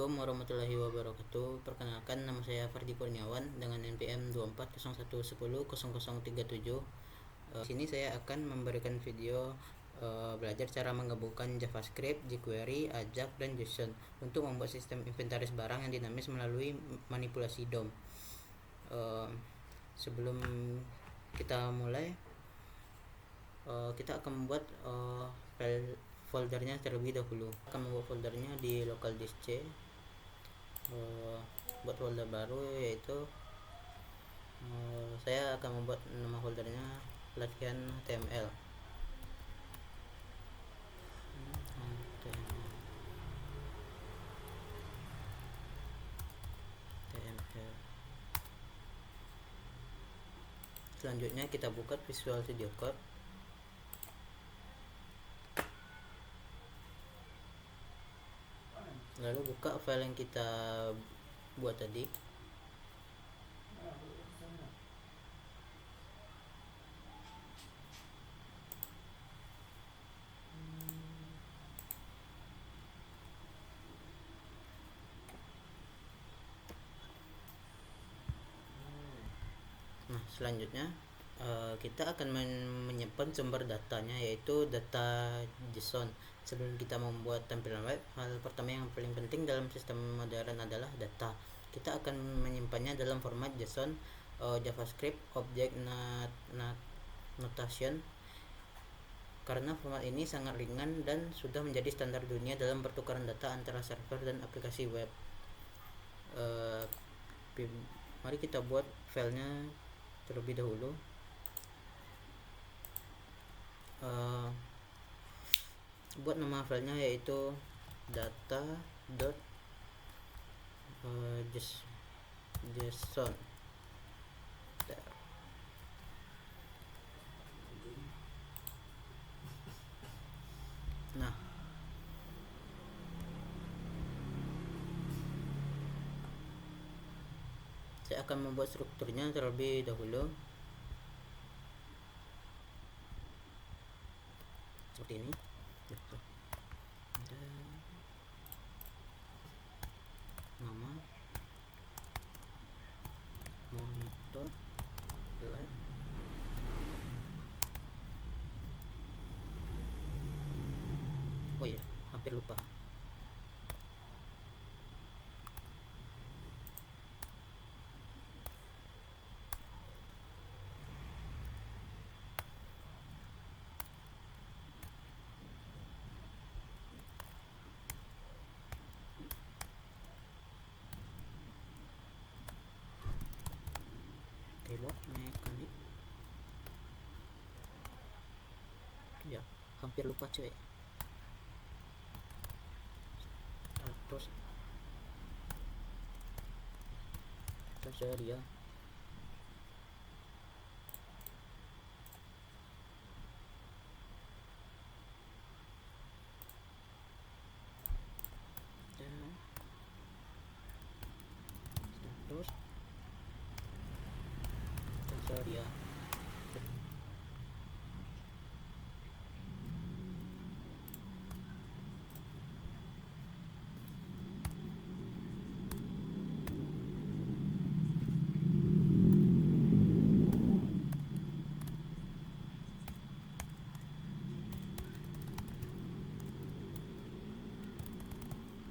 Assalamualaikum warahmatullahi wabarakatuh. Perkenalkan, nama saya Fardi Kurniawan dengan NPM 2401100037. Di sini saya akan memberikan video belajar cara menggabungkan JavaScript, jQuery, Ajax, dan JSON untuk membuat sistem inventaris barang yang dinamis melalui manipulasi DOM. Sebelum kita mulai, kita akan membuat file foldernya terlebih dahulu. Akan membuat foldernya di local disk C. Buat folder baru, yaitu saya akan membuat nama foldernya latihan HTML. Selanjutnya kita buka Visual Studio Code. Lalu buka file yang kita buat tadi. Nah, selanjutnya kita akan menyimpan sumber datanya, yaitu data JSON. Sebelum kita membuat tampilan web, hal pertama yang paling penting dalam sistem modern adalah data. Kita akan menyimpannya dalam format JSON, JavaScript Object Notation, karena format ini sangat ringan dan sudah menjadi standar dunia dalam pertukaran data antara server dan aplikasi web. Mari kita buat filenya terlebih dahulu. Buat nama filenya yaitu data.json. Nah, saya akan membuat strukturnya terlebih dahulu seperti ini. Nama monitor live. Oh iya, hampir lupa. Reload mekanik. Ya, hampir lupa cuy. Terus saja dia. Terus dia.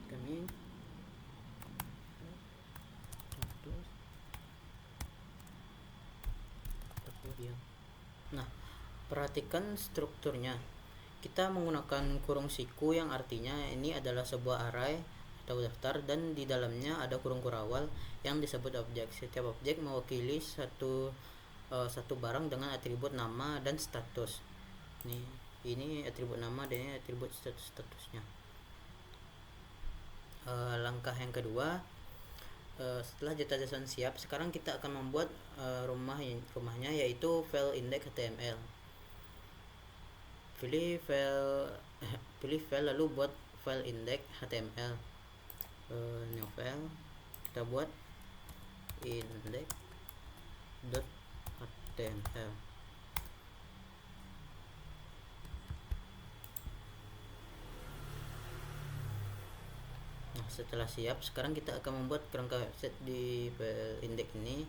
Kami terus dia. Nah, perhatikan strukturnya. Kita menggunakan kurung siku, yang artinya ini adalah sebuah array atau daftar, dan di dalamnya ada kurung kurawal yang disebut objek. Setiap objek mewakili satu barang dengan atribut nama dan status. Ini atribut nama dan ini atribut statusnya. Langkah yang kedua, setelah data.json siap, sekarang kita akan membuat rumahnya, yaitu file index HTML. Pilih file lalu buat file index HTML. New file, kita buat index.html. Nah, setelah siap, sekarang kita akan membuat kerangka website di file index ini.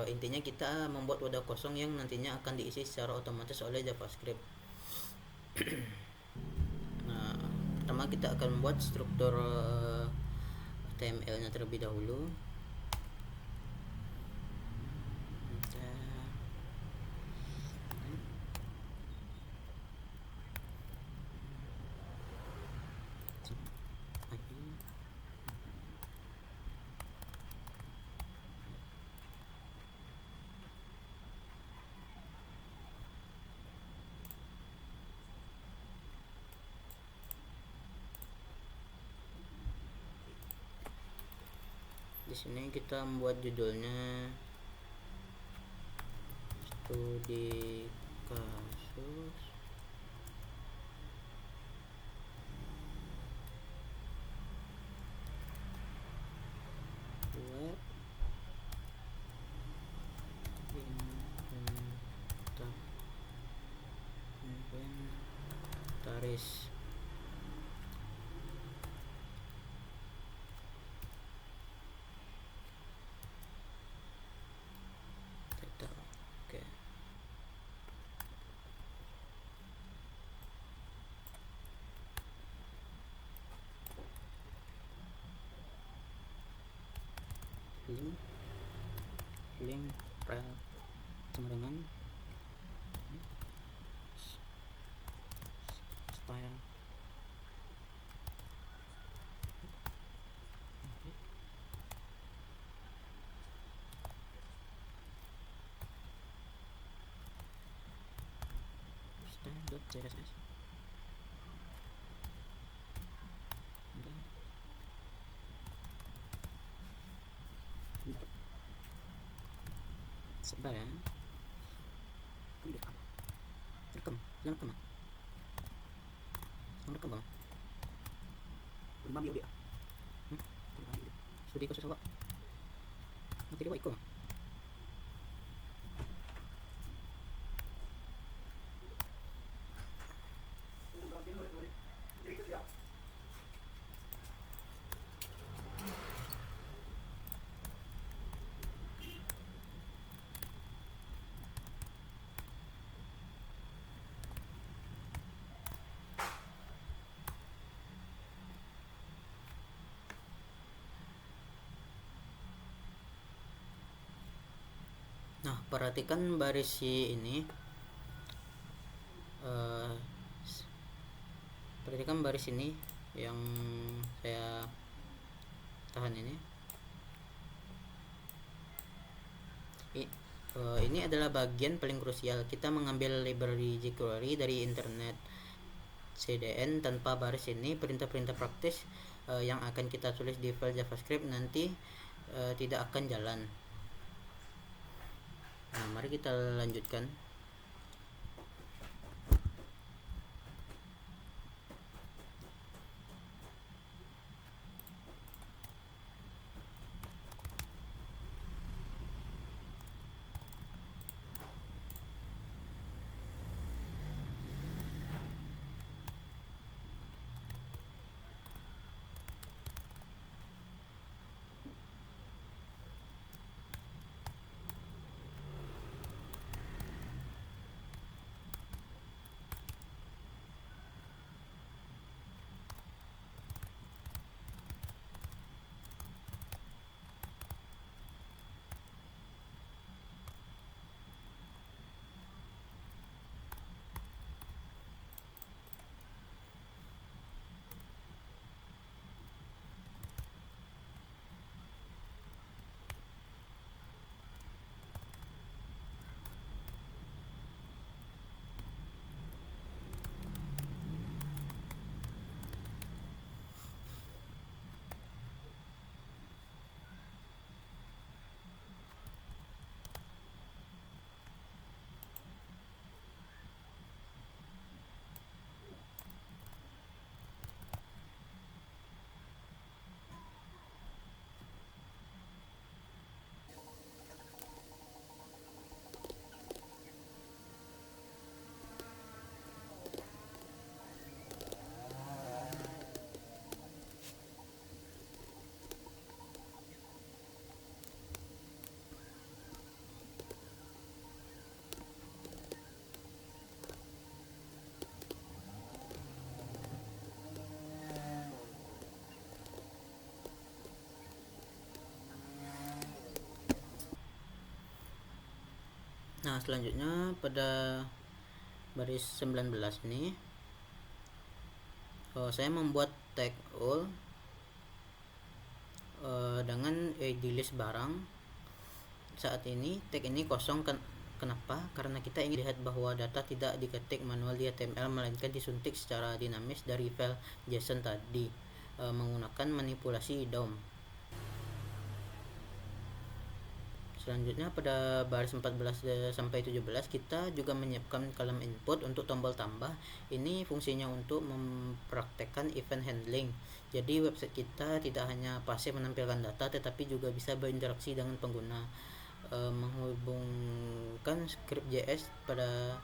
Intinya kita membuat wadah kosong yang nantinya akan diisi secara otomatis oleh JavaScript. Nah, pertama kita akan membuat struktur HTML-nya terlebih dahulu. Di sini kita membuat judulnya studi kasus web inventaris. Oke. link rel sama dengan style. Style.css. Sebentar ya. Rekam, jangan rekam. Jangan rekam bang. Berbang dia. Studi kasus awak. Nanti dia buat ikut. Nah, perhatikan baris ini. Perhatikan baris ini yang saya tahan ini. Ini adalah bagian paling krusial. Kita mengambil library jQuery dari internet CDN. Tanpa baris ini, perintah-perintah praktis yang akan kita tulis di file JavaScript nanti tidak akan jalan. Nah, mari kita lanjutkan. Nah, selanjutnya pada baris 19 nih saya membuat tag all dengan id list barang. Saat ini tag ini kosong. Kenapa? Karena kita ingin lihat bahwa data tidak diketik manual di HTML melainkan disuntik secara dinamis dari file JSON tadi menggunakan manipulasi DOM. Selanjutnya pada baris 14 sampai 17 kita juga menyiapkan kolom input untuk tombol tambah. Ini fungsinya untuk mempraktekkan event handling. Jadi website kita tidak hanya pasif menampilkan data tetapi juga bisa berinteraksi dengan pengguna. Menghubungkan script.js pada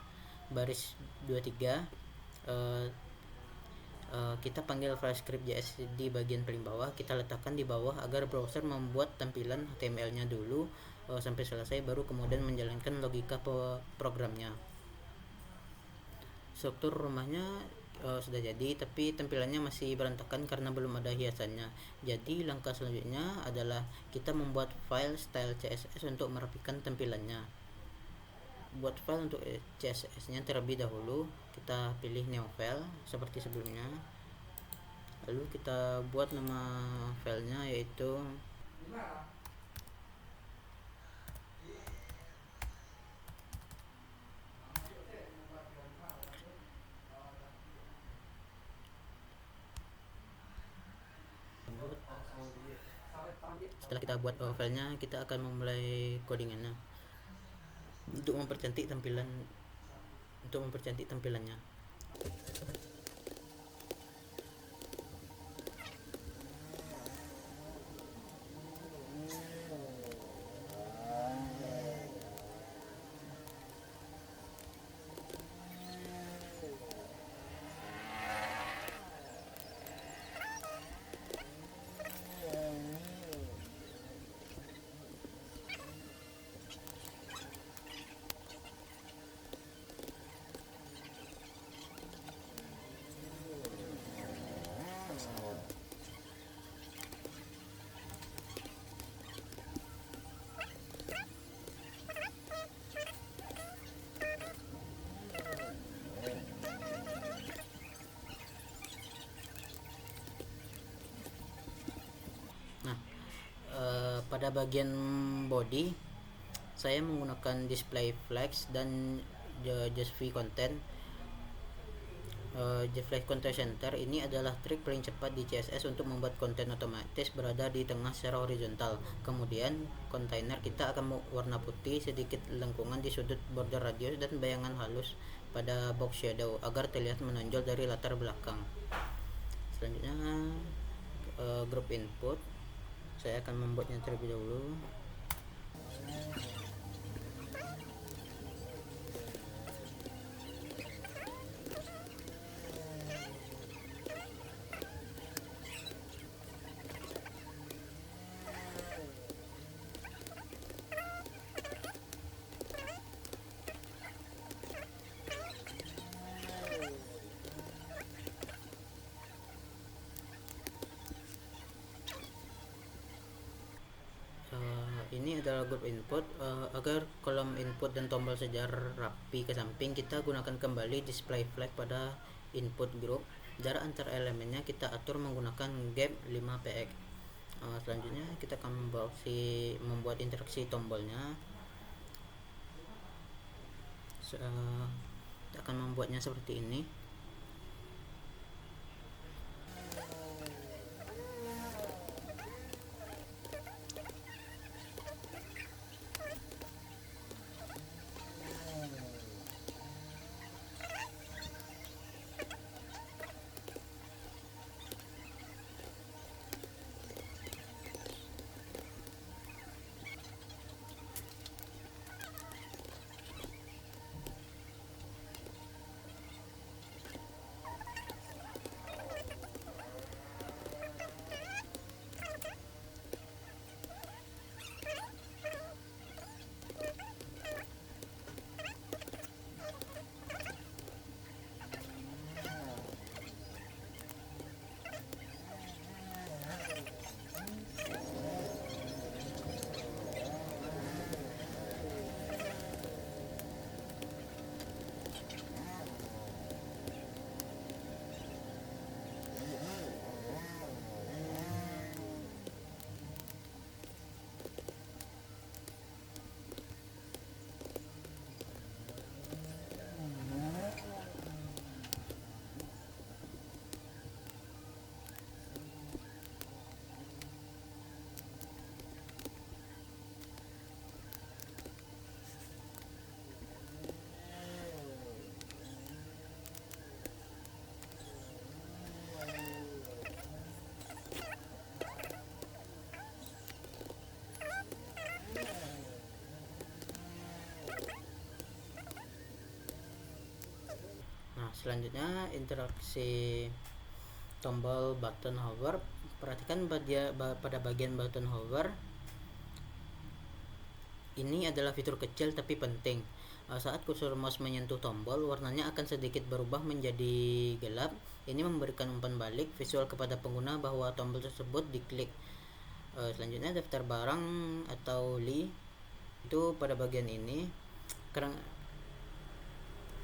baris 23, kita panggil file script.js di bagian paling bawah, kita letakkan di bawah agar browser membuat tampilan HTML nya dulu sampai selesai, baru kemudian menjalankan logika programnya. Struktur rumahnya sudah jadi, tapi tampilannya masih berantakan karena belum ada hiasannya. Jadi langkah selanjutnya adalah kita membuat file style CSS untuk merapikan tampilannya. Buat file untuk CSS nya terlebih dahulu, kita pilih new file seperti sebelumnya, lalu kita buat nama filenya yaitu setelah kita buat filenya, kita akan memulai codingannya untuk mempercantik tampilannya. Nah, pada bagian body saya menggunakan display flags dan JSV content. JSV content center ini adalah trik paling cepat di CSS untuk membuat konten otomatis berada di tengah secara horizontal. Kemudian kontainer kita akan warna putih, sedikit lengkungan di sudut border radius, dan bayangan halus pada box shadow agar terlihat menonjol dari latar belakang. Selanjutnya group input saya akan membuatnya terlebih dahulu. Ini adalah grup input. Agar kolom input dan tombol sejajar rapi ke samping, kita gunakan kembali display flag pada input group. Jarak antar elemennya kita atur menggunakan gap 5px. Selanjutnya kita akan membuat interaksi tombolnya. Kita akan membuatnya seperti ini. Nah, selanjutnya interaksi tombol button hover. Perhatikan pada bagian button hover ini adalah fitur kecil tapi penting. Saat kursor mouse menyentuh tombol, warnanya akan sedikit berubah menjadi gelap. Ini memberikan umpan balik visual kepada pengguna bahwa tombol tersebut diklik. Selanjutnya daftar barang atau li. Itu pada bagian ini.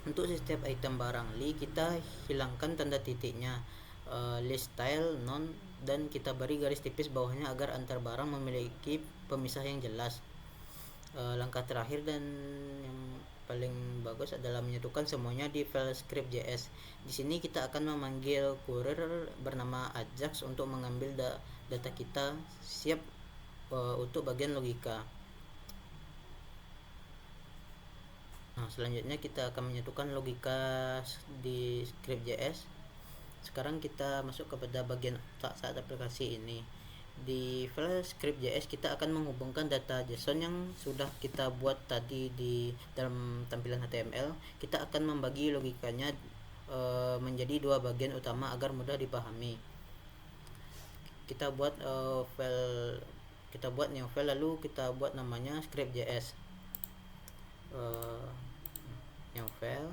Untuk setiap item barang li, kita hilangkan tanda titiknya, list style none, dan kita beri garis tipis bawahnya agar antar barang memiliki pemisah yang jelas. Langkah terakhir dan yang paling bagus adalah menyatukan semuanya di file script.js. Di sini kita akan memanggil kurir bernama Ajax untuk mengambil data kita siap untuk bagian logika. Nah, selanjutnya kita akan menyatukan logika di script.js. Sekarang kita masuk kepada bagian saat aplikasi ini. Di file script.js kita akan menghubungkan data JSON yang sudah kita buat tadi di dalam tampilan HTML. Kita akan membagi logikanya menjadi dua bagian utama agar mudah dipahami. Kita buat new file, lalu kita buat namanya script.js. New file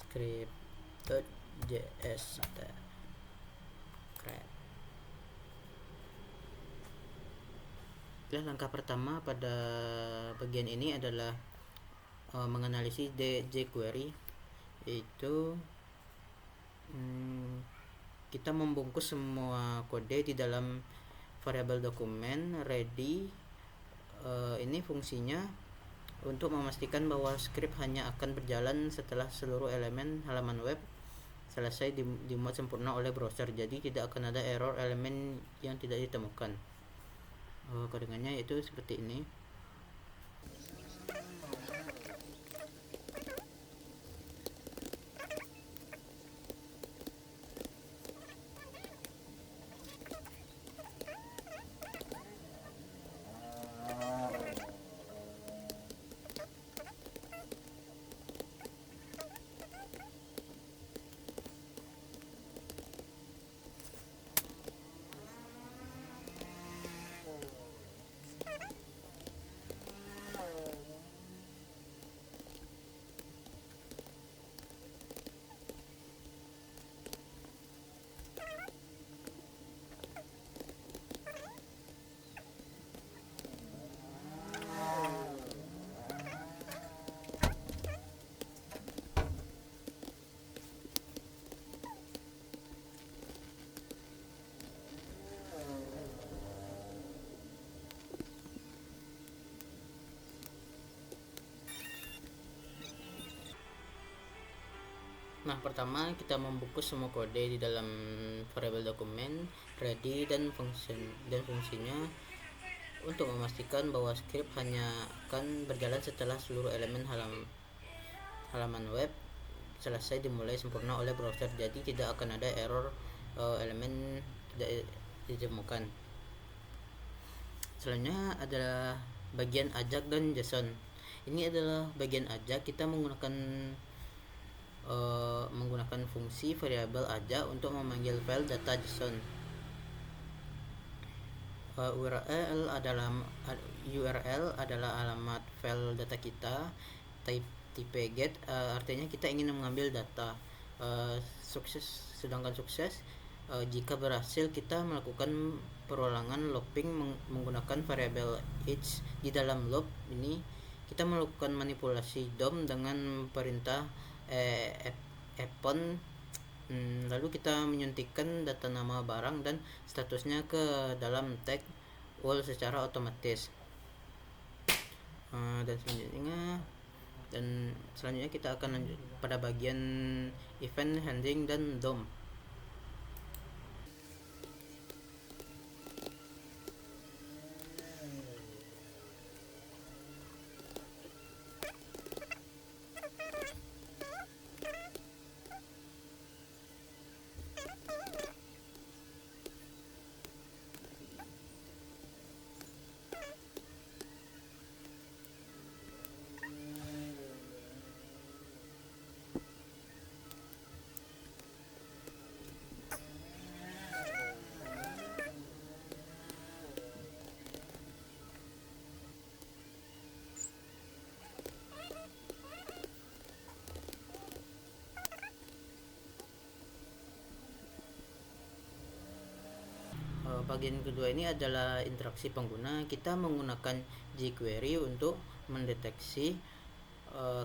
script.js. Langkah pertama pada bagian ini adalah menganalisis jQuery, yaitu kita membungkus semua kode di dalam variabel dokumen ready. Ini fungsinya untuk memastikan bahwa script hanya akan berjalan setelah seluruh elemen halaman web selesai dimuat sempurna oleh browser, jadi tidak akan ada error elemen yang tidak ditemukan. Kodekannya itu seperti ini. Nah, pertama kita membungkus semua kode di dalam variabel dokumen ready dan fungsinya untuk memastikan bahwa script hanya akan berjalan setelah seluruh elemen halaman web selesai dimulai sempurna oleh browser, jadi tidak akan ada error elemen tidak ditemukan. Selanjutnya adalah bagian Ajax dan JSON. Ini adalah bagian Ajax. Kita menggunakan fungsi variabel Ajax untuk memanggil file data JSON. URL adalah alamat file data kita. Type get artinya kita ingin mengambil data. Sedangkan sukses jika berhasil kita melakukan perulangan looping menggunakan variabel each. Di dalam loop ini kita melakukan manipulasi DOM dengan perintah append, lalu kita menyuntikkan data nama barang dan statusnya ke dalam tag all secara otomatis. Dan selanjutnya kita akan lanjut pada bagian event handling dan DOM. Bagian kedua ini adalah interaksi pengguna. Kita menggunakan jQuery untuk mendeteksi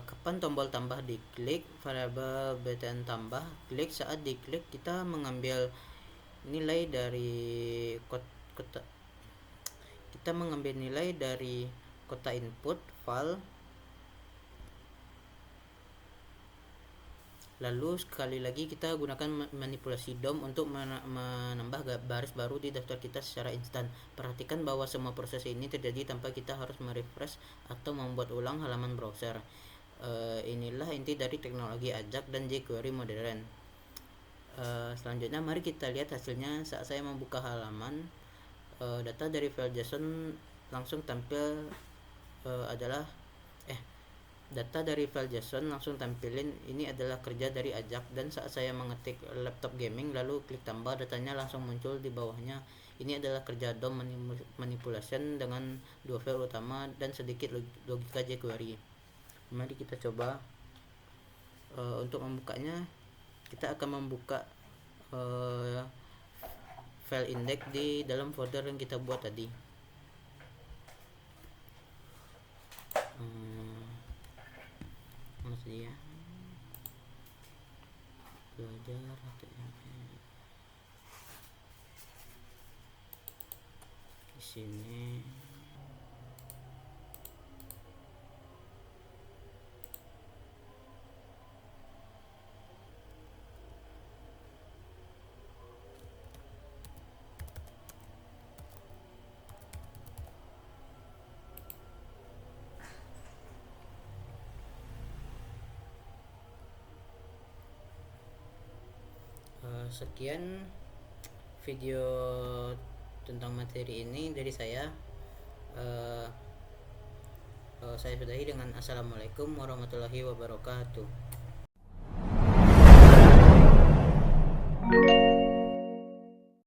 kapan tombol tambah diklik, variabel btn tambah klik. Saat diklik kita mengambil nilai dari kota input file, lalu sekali lagi kita gunakan manipulasi DOM untuk menambah baris baru di daftar kita secara instan. Perhatikan bahwa semua proses ini terjadi tanpa kita harus merefresh atau membuat ulang halaman browser. Inilah inti dari teknologi Ajax dan jQuery modern. Selanjutnya mari kita lihat hasilnya. Saat saya membuka halaman, data dari file JSON langsung tampil data dari file JSON langsung tampilin. Ini adalah kerja dari Ajax, dan saat saya mengetik laptop gaming lalu klik tambah, datanya langsung muncul di bawahnya. Ini adalah kerja DOM manipulation dengan dua file utama dan sedikit logika jQuery. Mari kita coba. Untuk membukanya, kita akan membuka file index di dalam folder yang kita buat tadi. Ya, belajar di sini. Sekian video tentang materi ini dari saya. Saya sudahi dengan assalamualaikum warahmatullahi wabarakatuh.